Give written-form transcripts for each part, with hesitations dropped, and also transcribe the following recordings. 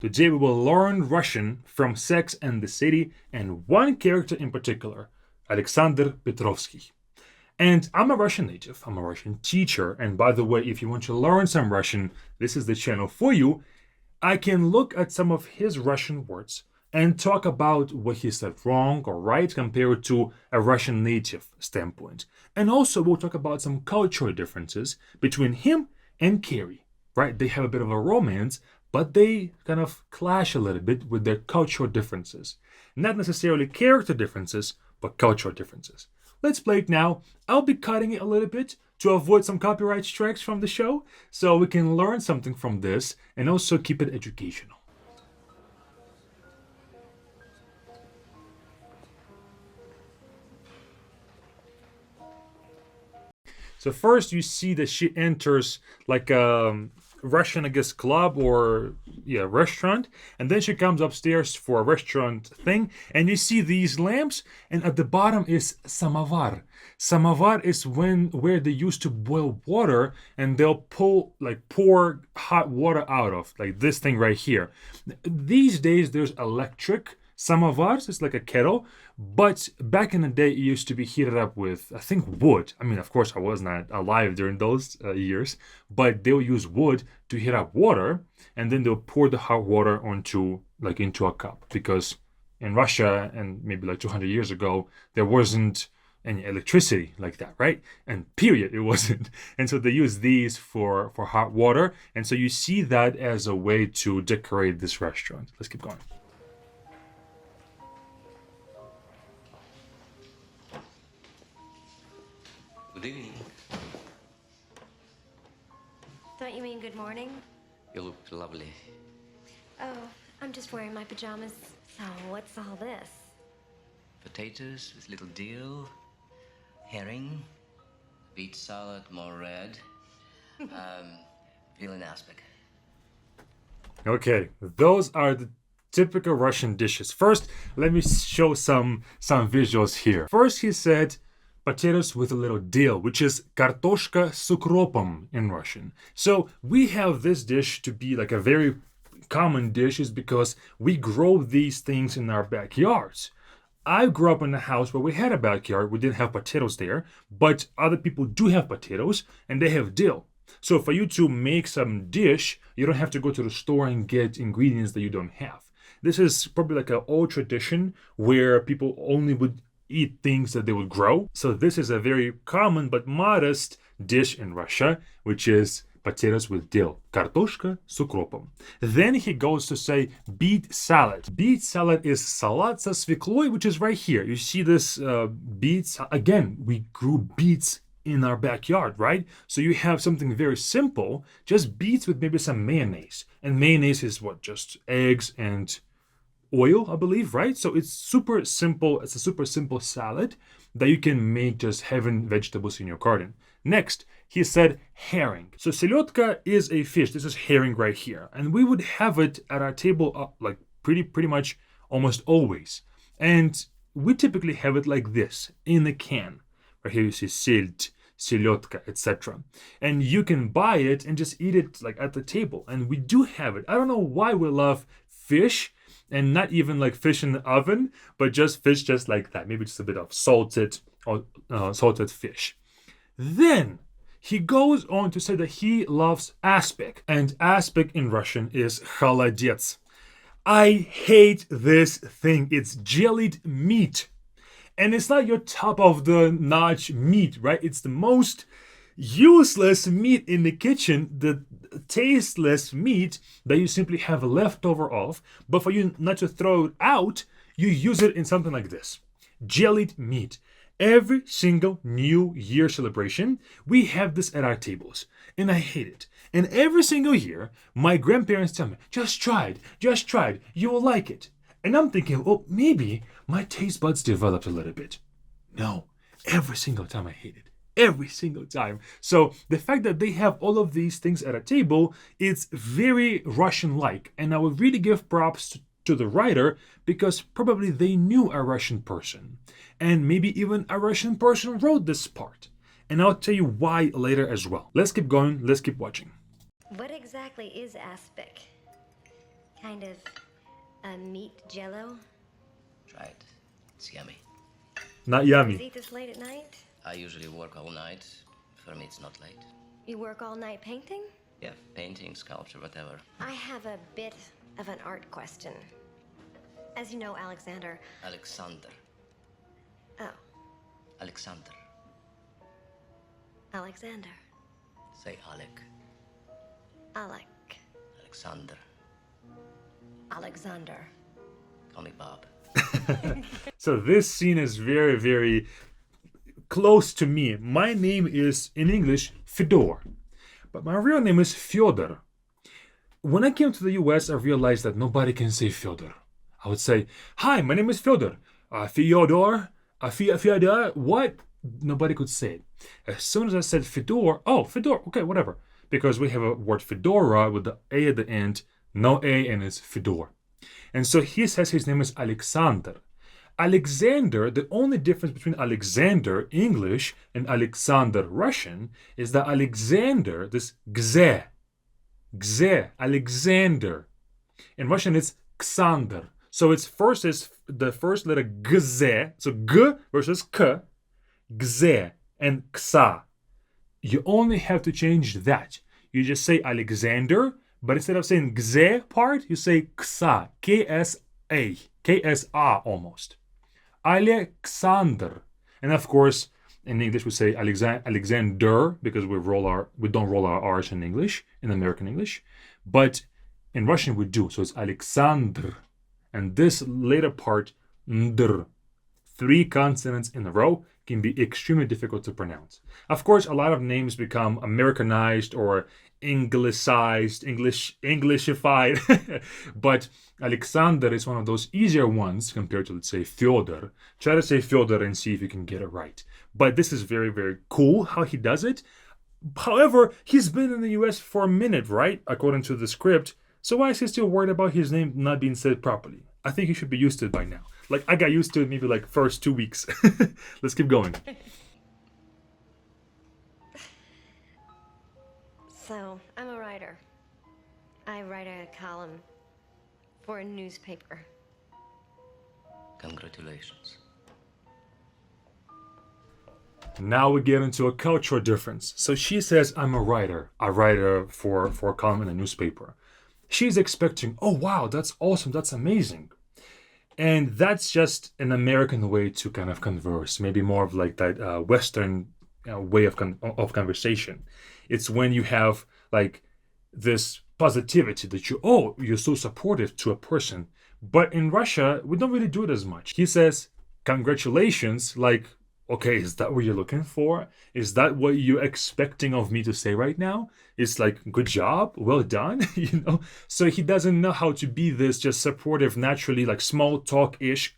Today we will learn Russian from Sex and the City and one character in particular, Alexander Petrovsky. And I'm a Russian native, I'm a Russian teacher, and by the way, if you want to learn some Russian, this is the channel for you. I can look at some of his Russian words and talk about what he said wrong or right compared to a Russian native standpoint. And also we'll talk about some cultural differences between him and Carrie, right? They have a bit of a romance, but they kind of clash a little bit with their cultural differences. Not necessarily character differences, but cultural differences. Let's play it now. I'll be cutting it a little bit to avoid some copyright strikes from the show, so we can learn something from this and also keep it educational. So first you see that she enters like a Russian, I guess, club or restaurant, and then she comes upstairs for a restaurant thing, and you see these lamps, and at the bottom is samovar. Samovar is where they used to boil water, and they'll pour hot water out of, like this thing right here. These days there's electric samovars. It's like a kettle, but back in the day it used to be heated up with, I think, wood. I mean, of course I was not alive during those years, but they'll use wood to heat up water, and then they'll pour the hot water into a cup, because in Russia and maybe like 200 years ago there wasn't any electricity like that, right? And period, it wasn't. And so they use these for hot water, and so you see that as a way to decorate this restaurant. Let's keep going. Good evening. Don't you mean good morning? You look lovely. Oh, I'm just wearing my pajamas. So, what's all this? Potatoes with little dill, herring, beet salad, more red, veal and aspic. Okay, those are the typical Russian dishes. First, let me show some visuals here. First, he said potatoes with a little dill, which is kartoshka с укропом in Russian. So we have this dish to be like a very common dish is because we grow these things in our backyards. I grew up in a house where we had a backyard. We didn't have potatoes there, but other people do have potatoes and they have dill. So for you to make some dish, you don't have to go to the store and get ingredients that you don't have. This is probably like an old tradition where people only would eat things that they would grow. So this is a very common but modest dish in Russia, which is potatoes with dill, kartoshka с укропом. Then he goes to say beet salad. Beet salad is салат со свеклой, which is right here. You see this beets. Again, we grew beets in our backyard, right? So you have something very simple, just beets with maybe some mayonnaise. And mayonnaise is what? Just eggs and oil, I believe, right? So it's super simple. It's a super simple salad that you can make just having vegetables in your garden. Next, he said herring. So seletka is a fish. This is herring right here, and we would have it at our table like pretty much almost always. And we typically have it like this in a can. Right here you see silt, seletka, etc. And you can buy it and just eat it like at the table. And we do have it. I don't know why we love fish, and not even like fish in the oven, but just fish just like that. Maybe just a bit of salted fish. Then he goes on to say that he loves aspic, and aspic in Russian is холодец. I hate this thing. It's jellied meat. And it's not your top of the notch meat, right? It's the most useless meat in the kitchen, the tasteless meat that you simply have a leftover of, but for you not to throw it out, you use it in something like this. Jellied meat. Every single New Year celebration, we have this at our tables, and I hate it. And every single year, my grandparents tell me, just try it, you will like it. And I'm thinking, well, maybe my taste buds developed a little bit. No, every single time I hate it. Every single time. So the fact that they have all of these things at a table, it's very Russian-like. And I would really give props to the writer because probably they knew a Russian person. And maybe even a Russian person wrote this part. And I'll tell you why later as well. Let's keep going. Let's keep watching. What exactly is aspic? Kind of meat jello. Try it. It's yummy. Not You yummy. eat this late at night? I usually work all night. For me, it's not late. You work all night painting? Yeah, painting, sculpture, whatever. I have a bit of an art question. As you know, Alexander. Alexander. Oh, Alexander. Alexander. Say Alec. Alec. Alexander. Alexander. Call me Bob. So this scene is very, very close to me. My name is, in English, Fedor. But my real name is Fyodor. When I came to the US, I realized that nobody can say Fyodor. I would say, hi, my name is Fyodor. Fyodor? Fyodor? What? Nobody could say it. As soon as I said Fedor, oh, Fedor, okay, whatever. Because we have a word fedora with the A at the end, no A, and it's Fedor. And so he says his name is Alexander. Alexander, the only difference between Alexander English and Alexander Russian is that Alexander, this gze, Alexander. In Russian it's Xander. So it's first is the first letter gze, so g versus k, gze and ksa. You only have to change that. You just say Alexander, but instead of saying gze part, you say ksa, K-S-A, K-S-A almost. Alexander. And of course, in English we say Alexander because we don't roll our R's in English, in American English. But in Russian we do. So it's Alexander. And this later part, ndr, 3 consonants in a row, can be extremely difficult to pronounce. Of course, a lot of names become Americanized or Anglicized, Englishified, but Alexander is one of those easier ones compared to, let's say, Fyodor. Try to say Fyodor and see if you can get it right. But this is very, very cool how he does it. However, he's been in the US for a minute, right? According to the script. So why is he still worried about his name not being said properly? I think he should be used to it by now. Like, I got used to it maybe like first 2 weeks. Let's keep going. So, I'm a writer. I write a column for a newspaper. Congratulations. Now we get into a cultural difference. So she says, I'm a writer for a column in a newspaper. She's expecting, oh wow, that's awesome, that's amazing. And that's just an American way to kind of converse, maybe more of like that Western way of conversation. It's when you have like this positivity that you're so supportive to a person. But in Russia, we don't really do it as much. He says, congratulations, like, okay, is that what you're looking for? Is that what you're expecting of me to say right now? It's like, good job, well done, you know? So he doesn't know how to be this just supportive, naturally, like small talk-ish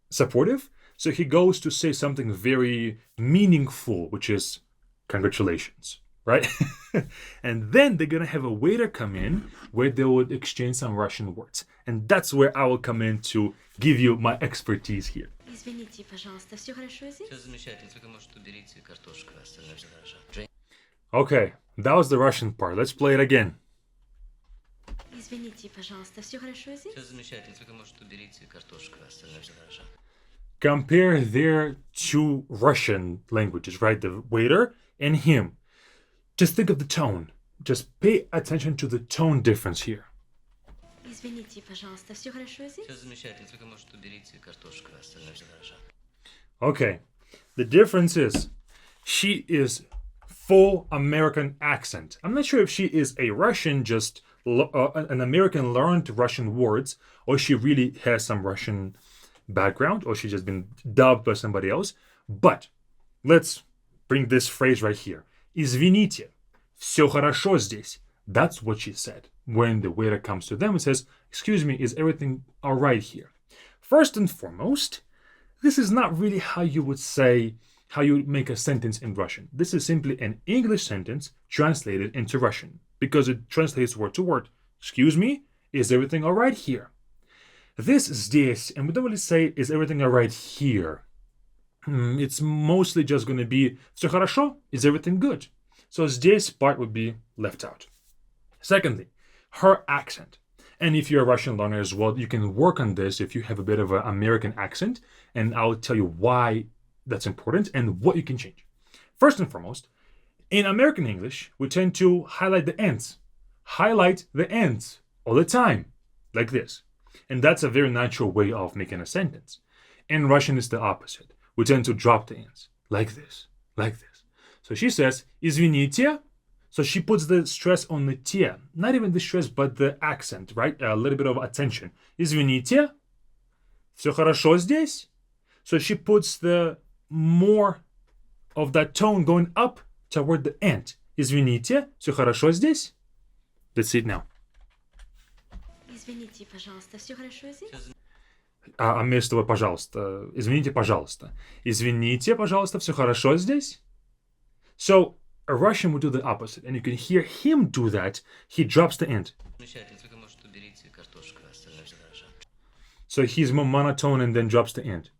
supportive. So he goes to say something very meaningful, which is congratulations, right? And then they're going to have a waiter come in where they would exchange some Russian words. And that's where I will come in to give you my expertise here. Извините, пожалуйста, все хорошо здесь? Все замечательно, только, может, уберите картошку, остальное все хорошо. Okay, that was the Russian part. Let's play it again. Извините, пожалуйста, все хорошо здесь? Все замечательно, только, может, уберите картошку, остальное все хорошо. Compare their two Russian languages, right? The waiter and him. Just think of the tone. Just pay attention to the tone difference here. Извините, пожалуйста, все хорошо здесь? Все замечательно, только, может, уберите картошку, остальное все хорошо. Okay, the difference is she is full American accent. I'm not sure if she is a Russian, just an American learned Russian words, or she really has some Russian background, or she's just been dubbed by somebody else. But let's bring this phrase right here. Извините, все хорошо здесь. That's what she said. When the waiter comes to them and says, excuse me, is everything all right here? First and foremost, this is not really how you would say, how you would make a sentence in Russian. This is simply an English sentence translated into Russian because it translates word to word. Excuse me, is everything all right here? This здесь, and we don't really say, is everything all right here? It's mostly just going to be, все хорошо, is everything good? So здесь part would be left out. Secondly, her accent. And if you're a Russian learner as well, you can work on this if you have a bit of an American accent, and I'll tell you why that's important and what you can change. First and foremost, in American English, we tend to highlight the ends. Highlight the ends all the time, like this. And that's a very natural way of making a sentence. In Russian, it's the opposite. We tend to drop the ends, like this, like this. So she says, извините. So she puts the stress on the те. Not even the stress, but the accent, right? A little bit of attention. Извините. Все хорошо здесь? So she puts the more of that tone going up toward the end. Извините. Все хорошо здесь? Let's see it now. Извините, пожалуйста, все хорошо здесь? А вместо того, пожалуйста. Извините, пожалуйста. Извините, пожалуйста, все хорошо здесь? So a Russian would do the opposite, and you can hear him do that. He drops the end. Замечательно, только, может, уберите картошку, остальное все хорошо. So he's more monotone and then drops the end.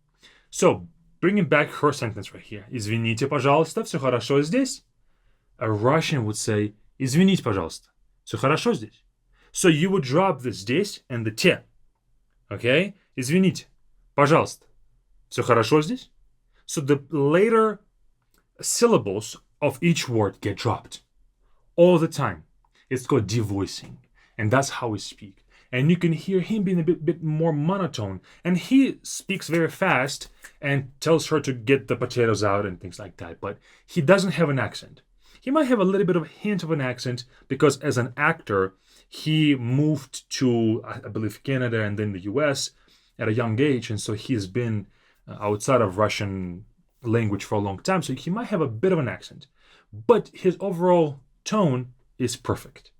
So, bringing back her sentence right here. Извините, пожалуйста, все хорошо здесь? A Russian would say, извините, пожалуйста, все хорошо здесь? So you would drop the здесь and the те. Okay? Извините, пожалуйста, все хорошо здесь? So the later syllables of each word get dropped all the time. It's called devoicing, and that's how we speak. And you can hear him being a bit more monotone, and he speaks very fast and tells her to get the potatoes out and things like that, but he doesn't have an accent. He might have a little bit of a hint of an accent because as an actor, he moved to, I believe, Canada and then the US at a young age, and so he's been outside of Russian language for a long time, so he might have a bit of an accent. But his overall tone is perfect.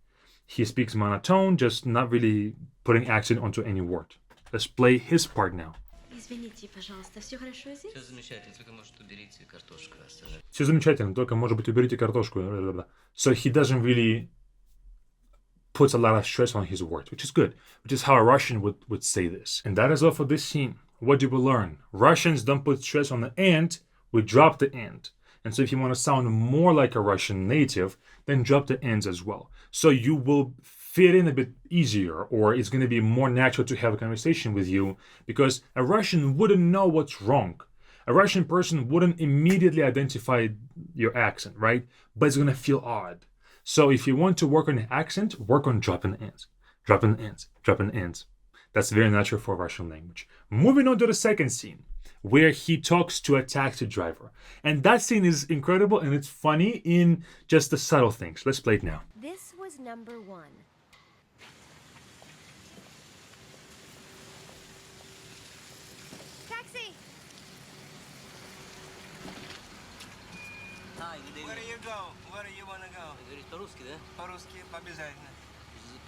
He speaks monotone, just not really putting accent onto any word. Let's play his part now. Извините, пожалуйста, все хорошо здесь? Все замечательно, только, может, уберите картошку, остальное. Все замечательно, только, может быть, уберите картошку. So he doesn't really put a lot of stress on his words, which is good, which is how a Russian would say this. And that is all for this scene. What did we learn? Russians don't put stress on the end, we drop the end. And so if you want to sound more like a Russian native, then drop the ends as well. So you will fit in a bit easier, or it's going to be more natural to have a conversation with you, because a Russian wouldn't know what's wrong. A Russian person wouldn't immediately identify your accent, right? But it's going to feel odd. So if you want to work on the accent, work on dropping the ends. Dropping the ends. Dropping the ends. That's very natural for Russian language. Moving on to the second scene, where he talks to a taxi driver. And that scene is incredible, and it's funny in just the subtle things. Let's play it now. This was number one. Taxi! Where do you go? Where do you wanna go? Говорить по-русски, да? По-русски обязательно.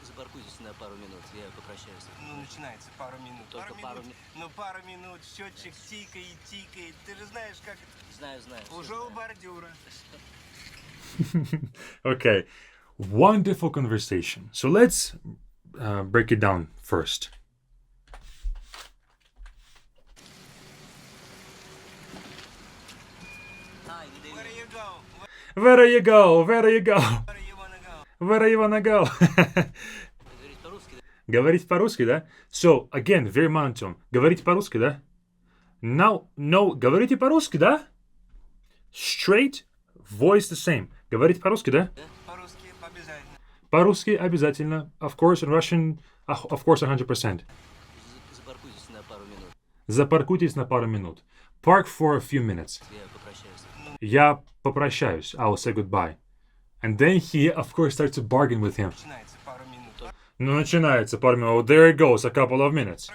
Запаркуйтесь на пару минут, я попрощаюсь. Ну, начинается пару минут. Только пару минут. Ну, пару минут, счетчик тикает, тикает. Ты же знаешь, как Знаю. уже у бордюра. Okay, wonderful conversation. So let's break it down first. Where do you go? Where do you go? Where do you go? Where do you wanna go? Where do you wanna go? Говорить по-русски, да? Говорить по-русски, да? So, again, very monotone. Говорите по-русски, да? Now, no, говорите по-русски, да? Straight, voice the same. Говорите по-русски, да? По-русски обязательно. По-русски обязательно. Of course, in Russian, of course, 100%. Запаркуйтесь на пару минут, Запаркуйтесь на пару минут. Park for a few minutes. я попрощаюсь. Я попрощаюсь. I will say goodbye. And then he, of course, starts to bargain with him. Начинается пару минут. Ну, начинается пару минут. Oh, there it goes, a couple of minutes.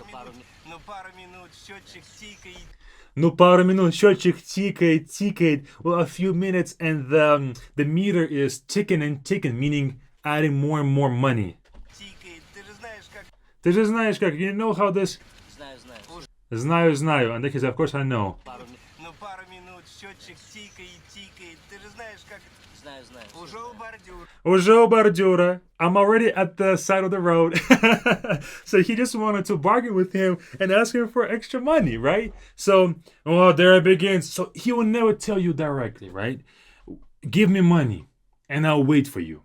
Ну, пару минут, счетчик тикает. Ну, пару минут, счетчик тикает, тикает. Well, a few minutes, and the meter is ticking and ticking, meaning adding more and more money. Тикает. Ты же знаешь, как Ты же знаешь как, you know how this... Знаю. Знаю. And then he says, of course I know. Ну, пару минут, счетчик тикает, тикает. Ты же знаешь, как Знаю. уже у бордюра. Уже у бордюра. I'm already at the side of the road. So he just wanted to bargain with him and ask him for extra money, right? So, well, there it begins. So he will never tell you directly, right? Give me money and I'll wait for you.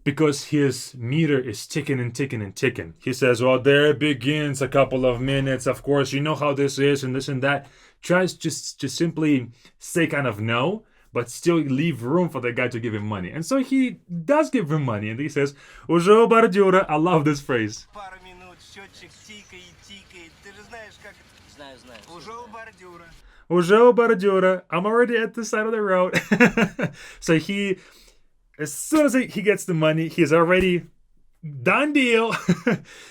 because his meter is ticking and ticking and ticking. He says, well, there it begins, a couple of minutes. Of course, you know how this is and this and that. Tries just to simply say kind of no, but still leave room for the guy to give him money. And so he does give him money. And he says, уже у бордюра. I love this phrase. Пару минут, счетчик тикает, тикает. Ты же знаешь, как... Знаю, знаю. Уже у бордюра. Уже у бордюра. I'm already at the side of the road. So he, as soon as he gets the money, he's already done deal.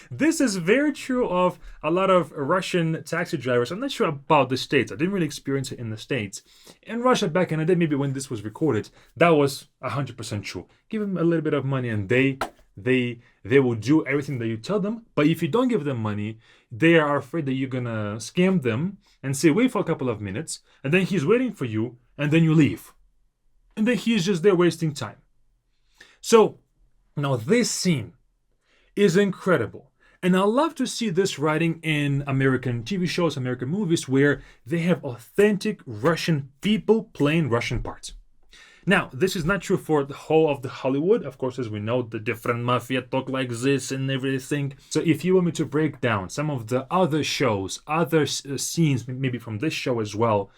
This is very true of a lot of Russian taxi drivers. I'm not sure about the States. I didn't really experience it in the States. In Russia back in the day, maybe when this was recorded, that was 100% true. Give them a little bit of money and they will do everything that you tell them. But if you don't give them money, they are afraid that you're gonna scam them and say, wait for a couple of minutes, and then he's waiting for you, and then you leave. And then he's just there wasting time. So now this scene is incredible. And I love to see this writing in American TV shows, American movies, where they have authentic Russian people playing Russian parts. Now, this is not true for the whole of the Hollywood. Of course, as we know, the different mafia talk like this and everything. So if you want me to break down some of the other shows, other scenes, maybe from this show as well,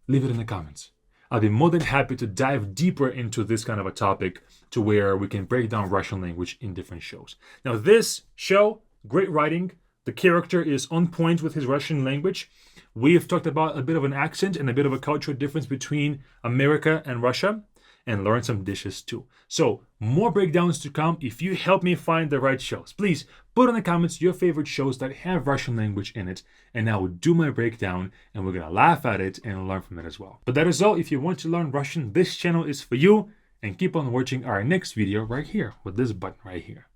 leave it in the comments. I'll be more than happy to dive deeper into this kind of a topic to where we can break down Russian language in different shows. Now, this show, great writing. The character is on point with his Russian language. We've talked about a bit of an accent and a bit of a cultural difference between America and Russia, and learn some dishes too. So more breakdowns to come. If you help me find the right shows, please put in the comments your favorite shows that have Russian language in it, and I will do my breakdown and we're gonna laugh at it and learn from it as well. But that is all. If you want to learn Russian, this channel is for you, and keep on watching our next video right here with this button right here.